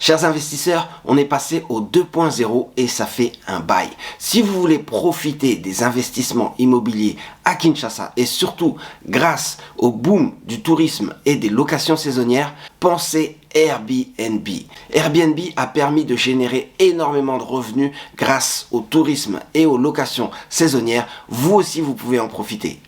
Chers investisseurs, on est passé au 2.0 et ça fait un bail. Si vous voulez profiter des investissements immobiliers à Kinshasa et surtout grâce au boom du tourisme et des locations saisonnières, pensez Airbnb. Airbnb a permis de générer énormément de revenus grâce au tourisme et aux locations saisonnières. Vous aussi, vous pouvez en profiter.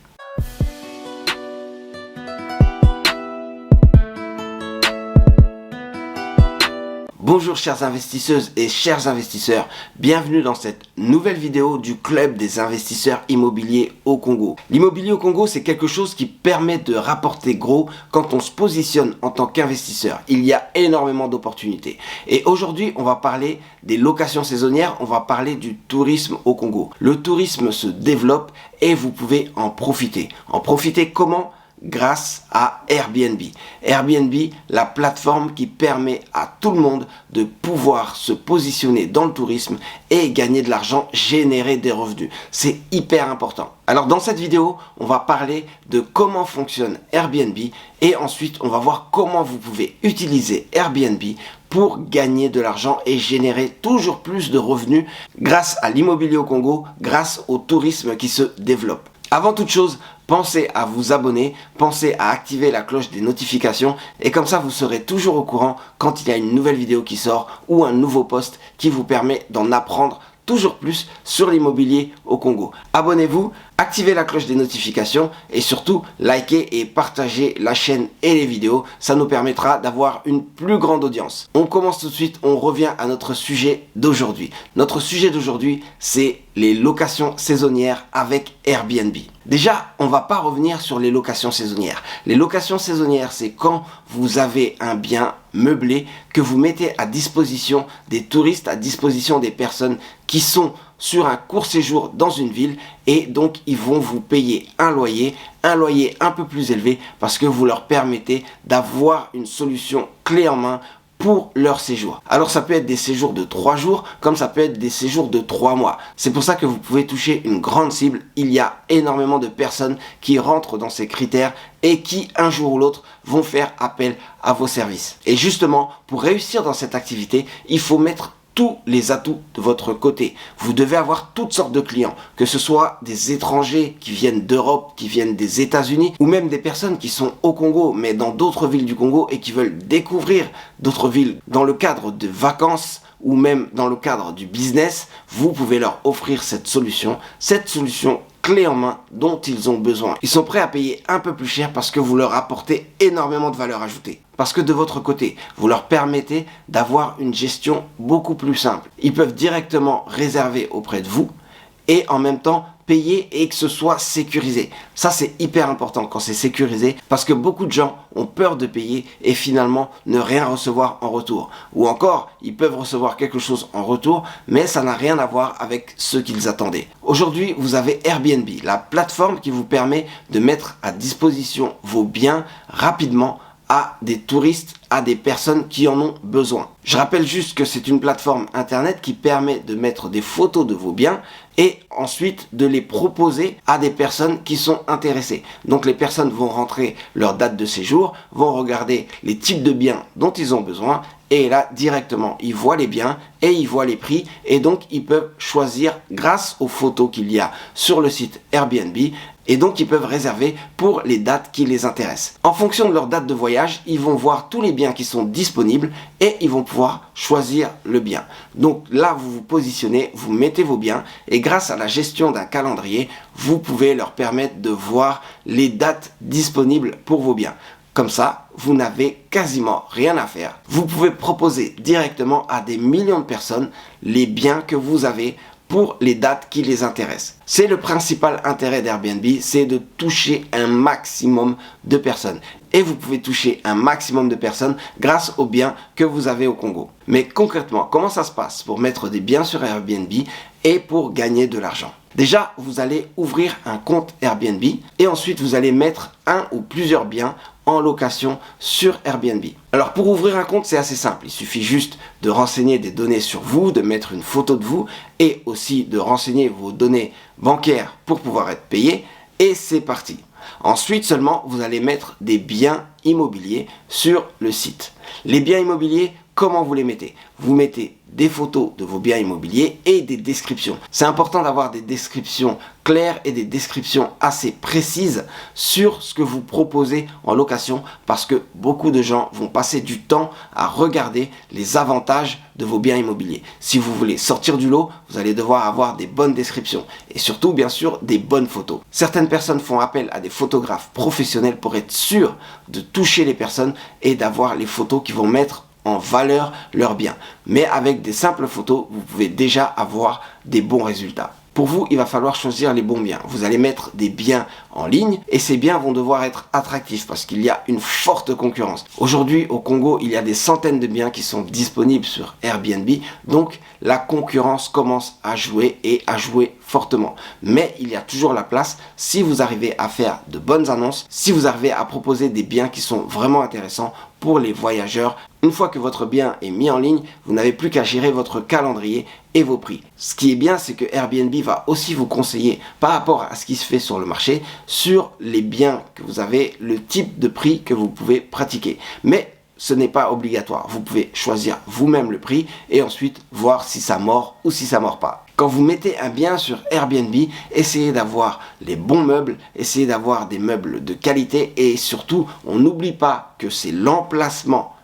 Bonjour chères investisseuses et chers investisseurs, bienvenue dans cette nouvelle vidéo du club des investisseurs immobiliers au Congo. L'immobilier au Congo, c'est quelque chose qui permet de rapporter gros quand on se positionne en tant qu'investisseur. Il y a énormément d'opportunités. Et aujourd'hui, on va parler des locations saisonnières, on va parler du tourisme au Congo. Le tourisme se développe et vous pouvez en profiter. En profiter comment ? Grâce à Airbnb. Airbnb, la plateforme qui permet à tout le monde de pouvoir se positionner dans le tourisme et gagner de l'argent, générer des revenus. C'est hyper important. Alors dans cette vidéo, on va parler de comment fonctionne Airbnb et ensuite on va voir comment vous pouvez utiliser Airbnb pour gagner de l'argent et générer toujours plus de revenus grâce à l'immobilier au Congo, grâce au tourisme qui se développe. Avant toute chose, pensez à vous abonner, pensez à activer la cloche des notifications et comme ça vous serez toujours au courant quand il y a une nouvelle vidéo qui sort ou un nouveau post qui vous permet d'en apprendre toujours plus sur l'immobilier au Congo. Abonnez-vous, activez la cloche des notifications et surtout likez et partagez la chaîne et les vidéos. Ça nous permettra d'avoir une plus grande audience. On commence tout de suite, on revient à notre sujet d'aujourd'hui. Notre sujet d'aujourd'hui, c'est les locations saisonnières avec Airbnb. Déjà, on va pas revenir sur les locations saisonnières. Les locations saisonnières, c'est quand vous avez un bien meublé que vous mettez à disposition des touristes, à disposition des personnes qui sont sur un court séjour dans une ville et donc ils vont vous payer un loyer un peu plus élevé parce que vous leur permettez d'avoir une solution clé en main pour leur séjour. Alors ça peut être des séjours de 3 jours comme ça peut être des séjours de 3 mois. C'est pour ça que vous pouvez toucher une grande cible. Il y a énormément de personnes qui rentrent dans ces critères et qui un jour ou l'autre vont faire appel à vos services. Et justement, pour réussir dans cette activité, il faut mettre tous les atouts de votre côté. Vous devez avoir toutes sortes de clients, que ce soit des étrangers qui viennent d'Europe, qui viennent des États-Unis, ou même des personnes qui sont au Congo, mais dans d'autres villes du Congo et qui veulent découvrir d'autres villes dans le cadre de vacances ou même dans le cadre du business. Vous pouvez leur offrir cette solution clé en main dont ils ont besoin. Ils sont prêts à payer un peu plus cher parce que vous leur apportez énormément de valeur ajoutée. Parce que de votre côté, vous leur permettez d'avoir une gestion beaucoup plus simple. Ils peuvent directement réserver auprès de vous et en même temps payer et que ce soit sécurisé. Ça, c'est hyper important quand c'est sécurisé parce que beaucoup de gens ont peur de payer et finalement ne rien recevoir en retour. Ou encore, ils peuvent recevoir quelque chose en retour, mais ça n'a rien à voir avec ce qu'ils attendaient. Aujourd'hui, vous avez Airbnb, la plateforme qui vous permet de mettre à disposition vos biens rapidement à des touristes, à des personnes qui en ont besoin. Je rappelle juste que c'est une plateforme internet qui permet de mettre des photos de vos biens et ensuite de les proposer à des personnes qui sont intéressées. Donc les personnes vont rentrer leur date de séjour, vont regarder les types de biens dont ils ont besoin et là directement ils voient les biens et ils voient les prix et donc ils peuvent choisir grâce aux photos qu'il y a sur le site Airbnb. Et donc, ils peuvent réserver pour les dates qui les intéressent. En fonction de leur date de voyage, ils vont voir tous les biens qui sont disponibles et ils vont pouvoir choisir le bien. Donc là, vous vous positionnez, vous mettez vos biens et grâce à la gestion d'un calendrier, vous pouvez leur permettre de voir les dates disponibles pour vos biens. Comme ça, vous n'avez quasiment rien à faire. Vous pouvez proposer directement à des millions de personnes les biens que vous avez pour les dates qui les intéressent. C'est le principal intérêt d'Airbnb, c'est de toucher un maximum de personnes. Et vous pouvez toucher un maximum de personnes grâce aux biens que vous avez au Congo. Mais concrètement, comment ça se passe pour mettre des biens sur Airbnb et pour gagner de l'argent ? Déjà, vous allez ouvrir un compte Airbnb et ensuite vous allez mettre un ou plusieurs biens en location sur Airbnb. Alors pour ouvrir un compte, c'est assez simple. Il suffit juste de renseigner des données sur vous, de mettre une photo de vous et aussi de renseigner vos données bancaires pour pouvoir être payé et c'est parti. Ensuite seulement, vous allez mettre des biens immobiliers sur le site. Les biens immobiliers, comment vous les mettez? Vous mettez des photos de vos biens immobiliers et des descriptions. C'est important d'avoir des descriptions claires et des descriptions assez précises sur ce que vous proposez en location parce que beaucoup de gens vont passer du temps à regarder les avantages de vos biens immobiliers. Si vous voulez sortir du lot, vous allez devoir avoir des bonnes descriptions et surtout bien sûr des bonnes photos. Certaines personnes font appel à des photographes professionnels pour être sûr de toucher les personnes et d'avoir les photos qui vont mettre en valeur leurs biens. Mais avec des simples photos, vous pouvez déjà avoir des bons résultats. Pour vous, il va falloir choisir les bons biens. Vous allez mettre des biens en ligne et ces biens vont devoir être attractifs parce qu'il y a une forte concurrence. Aujourd'hui, au Congo, il y a des centaines de biens qui sont disponibles sur Airbnb. Donc, la concurrence commence à jouer et à jouer fortement. Mais il y a toujours la place si vous arrivez à faire de bonnes annonces, si vous arrivez à proposer des biens qui sont vraiment intéressants pour les voyageurs. Une fois que votre bien est mis en ligne, vous n'avez plus qu'à gérer votre calendrier et vos prix. Ce qui est bien, c'est que Airbnb va aussi vous conseiller par rapport à ce qui se fait sur le marché, sur les biens que vous avez, le type de prix que vous pouvez pratiquer. Mais ce n'est pas obligatoire. Vous pouvez choisir vous-même le prix et ensuite voir si ça mord ou si ça mord pas. Quand vous mettez un bien sur Airbnb, essayez d'avoir les bons meubles, essayez d'avoir des meubles de qualité et surtout, on n'oublie pas que c'est l'emplacement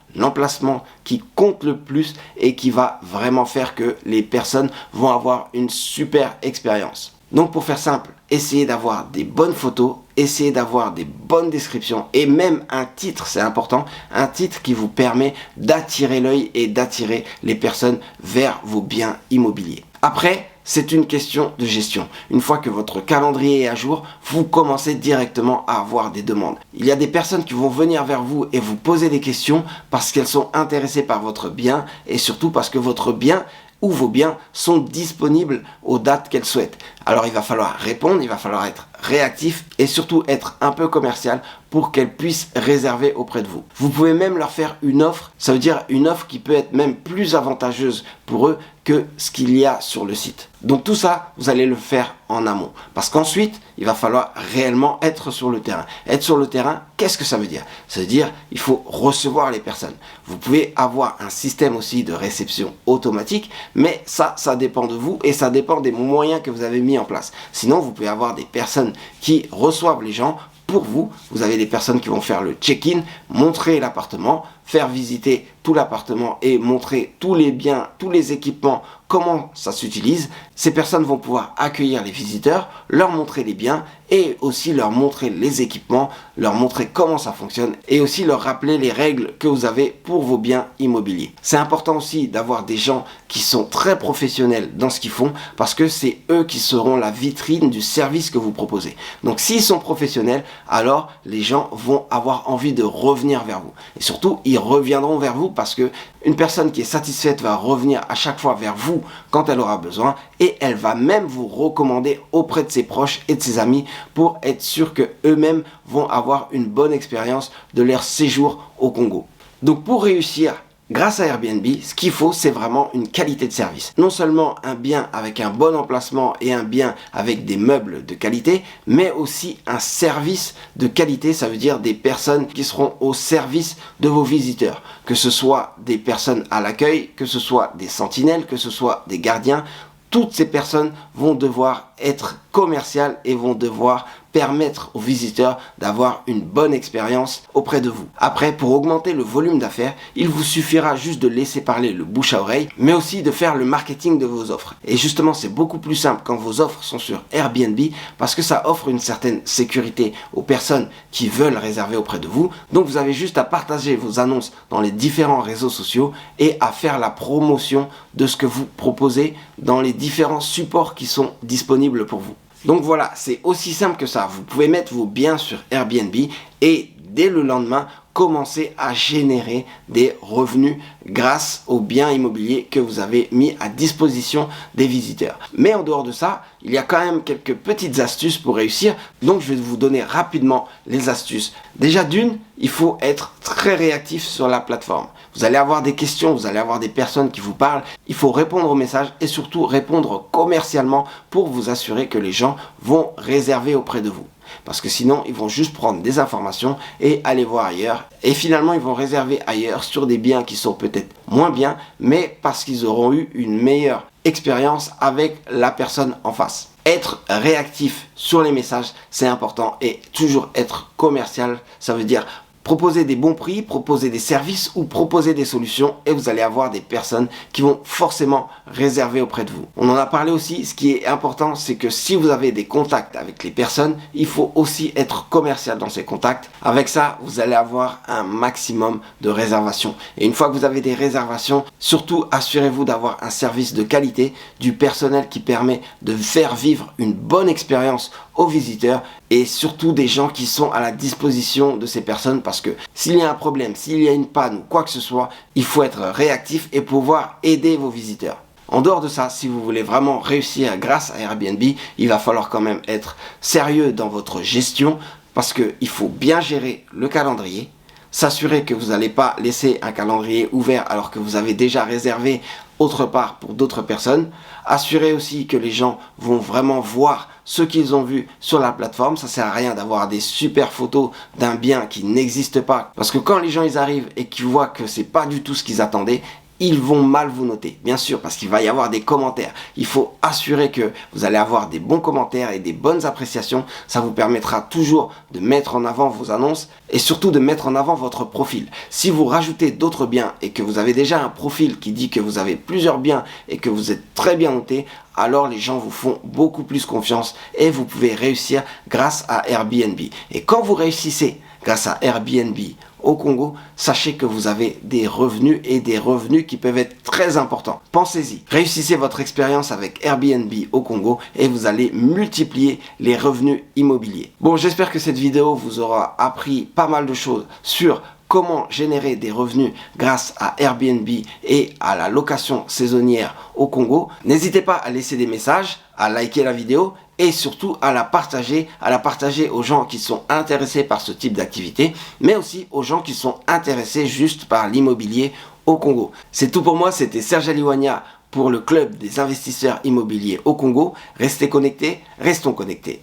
qui compte le plus et qui va vraiment faire que les personnes vont avoir une super expérience. Donc pour faire simple, essayez d'avoir des bonnes photos, essayez d'avoir des bonnes descriptions et même un titre, c'est important, un titre qui vous permet d'attirer l'œil et d'attirer les personnes vers vos biens immobiliers. Après, c'est une question de gestion. Une fois que votre calendrier est à jour, vous commencez directement à avoir des demandes. Il y a des personnes qui vont venir vers vous et vous poser des questions parce qu'elles sont intéressées par votre bien et surtout parce que votre bien ou vos biens sont disponibles aux dates qu'elles souhaitent. Alors il va falloir répondre, il va falloir être réactif et surtout être un peu commercial pour qu'elles puissent réserver auprès de vous. Vous pouvez même leur faire une offre, ça veut dire une offre qui peut être même plus avantageuse pour eux que ce qu'il y a sur le site. Donc tout ça, vous allez le faire en amont. Parce qu'ensuite, il va falloir réellement être sur le terrain. Être sur le terrain, qu'est-ce que ça veut dire? Ça veut dire il faut recevoir les personnes. Vous pouvez avoir un système aussi de réception automatique, mais ça dépend de vous et ça dépend des moyens que vous avez mis en place. Sinon, vous pouvez avoir des personnes qui reçoivent les gens pour vous. Vous avez des personnes qui vont faire le check-in, montrer l'appartement, faire visiter tout l'appartement et montrer tous les biens, tous les équipements, comment ça s'utilise. Ces personnes vont pouvoir accueillir les visiteurs, leur montrer les biens et aussi leur montrer les équipements, leur montrer comment ça fonctionne et aussi leur rappeler les règles que vous avez pour vos biens immobiliers. C'est important aussi d'avoir des gens qui sont très professionnels dans ce qu'ils font parce que c'est eux qui seront la vitrine du service que vous proposez. Donc s'ils sont professionnels, alors les gens vont avoir envie de revenir vers vous. Et surtout, ils reviendront vers vous parce que une personne qui est satisfaite va revenir à chaque fois vers vous quand elle aura besoin et elle va même vous recommander auprès de ses proches et de ses amis pour être sûr que eux-mêmes vont avoir une bonne expérience de leur séjour au Congo. Donc pour réussir grâce à Airbnb, ce qu'il faut, c'est vraiment une qualité de service. Non seulement un bien avec un bon emplacement et un bien avec des meubles de qualité, mais aussi un service de qualité, ça veut dire des personnes qui seront au service de vos visiteurs. Que ce soit des personnes à l'accueil, que ce soit des sentinelles, que ce soit des gardiens, toutes ces personnes vont devoir être commerciales et vont devoir permettre aux visiteurs d'avoir une bonne expérience auprès de vous. Après, pour augmenter le volume d'affaires, il vous suffira juste de laisser parler le bouche à oreille, mais aussi de faire le marketing de vos offres. Et justement, c'est beaucoup plus simple quand vos offres sont sur Airbnb parce que ça offre une certaine sécurité aux personnes qui veulent réserver auprès de vous. Donc, vous avez juste à partager vos annonces dans les différents réseaux sociaux et à faire la promotion de ce que vous proposez dans les différents supports qui sont disponibles pour vous. Donc voilà, c'est aussi simple que ça. Vous pouvez mettre vos biens sur Airbnb et dès le lendemain, commencer à générer des revenus grâce aux biens immobiliers que vous avez mis à disposition des visiteurs. Mais en dehors de ça, il y a quand même quelques petites astuces pour réussir. Donc je vais vous donner rapidement les astuces. Déjà d'une, il faut être très réactif sur la plateforme. Vous allez avoir des questions, vous allez avoir des personnes qui vous parlent. Il faut répondre aux messages et surtout répondre commercialement pour vous assurer que les gens vont réserver auprès de vous. Parce que sinon, ils vont juste prendre des informations et aller voir ailleurs. Et finalement, ils vont réserver ailleurs sur des biens qui sont peut-être moins bien, mais parce qu'ils auront eu une meilleure expérience avec la personne en face. Être réactif sur les messages, c'est important, et toujours être commercial, ça veut dire proposer des bons prix, proposer des services ou proposer des solutions, et vous allez avoir des personnes qui vont forcément réserver auprès de vous. On en a parlé aussi, ce qui est important, c'est que si vous avez des contacts avec les personnes, il faut aussi être commercial dans ces contacts. Avec ça, vous allez avoir un maximum de réservations. Et une fois que vous avez des réservations, surtout assurez-vous d'avoir un service de qualité, du personnel qui permet de faire vivre une bonne expérience aux visiteurs, et surtout des gens qui sont à la disposition de ces personnes, parce que s'il y a un problème, s'il y a une panne ou quoi que ce soit, il faut être réactif et pouvoir aider vos visiteurs. En dehors de ça, si vous voulez vraiment réussir grâce à Airbnb, il va falloir quand même être sérieux dans votre gestion, parce qu'il faut bien gérer le calendrier, s'assurer que vous n'allez pas laisser un calendrier ouvert alors que vous avez déjà réservé autre part pour d'autres personnes. Assurez aussi que les gens vont vraiment voir ce qu'ils ont vu sur la plateforme. Ça sert à rien d'avoir des super photos d'un bien qui n'existe pas, parce que quand les gens ils arrivent et qu'ils voient que c'est pas du tout ce qu'ils attendaient, ils vont mal vous noter, bien sûr, parce qu'il va y avoir des commentaires. Il faut assurer que vous allez avoir des bons commentaires et des bonnes appréciations. Ça vous permettra toujours de mettre en avant vos annonces et surtout de mettre en avant votre profil. Si vous rajoutez d'autres biens et que vous avez déjà un profil qui dit que vous avez plusieurs biens et que vous êtes très bien noté, alors les gens vous font beaucoup plus confiance et vous pouvez réussir grâce à Airbnb. Et quand vous réussissez grâce à Airbnb au Congo, sachez que vous avez des revenus, et des revenus qui peuvent être très importants. Pensez-y, réussissez votre expérience avec Airbnb au Congo et vous allez multiplier les revenus immobiliers. Bon, j'espère que cette vidéo vous aura appris pas mal de choses sur comment générer des revenus grâce à Airbnb et à la location saisonnière au Congo. N'hésitez pas à laisser des messages, à liker la vidéo et surtout à la partager aux gens qui sont intéressés par ce type d'activité, mais aussi aux gens qui sont intéressés juste par l'immobilier au Congo. C'est tout pour moi, c'était Serge Aliwania pour le club des investisseurs immobiliers au Congo. Restez connectés, restons connectés.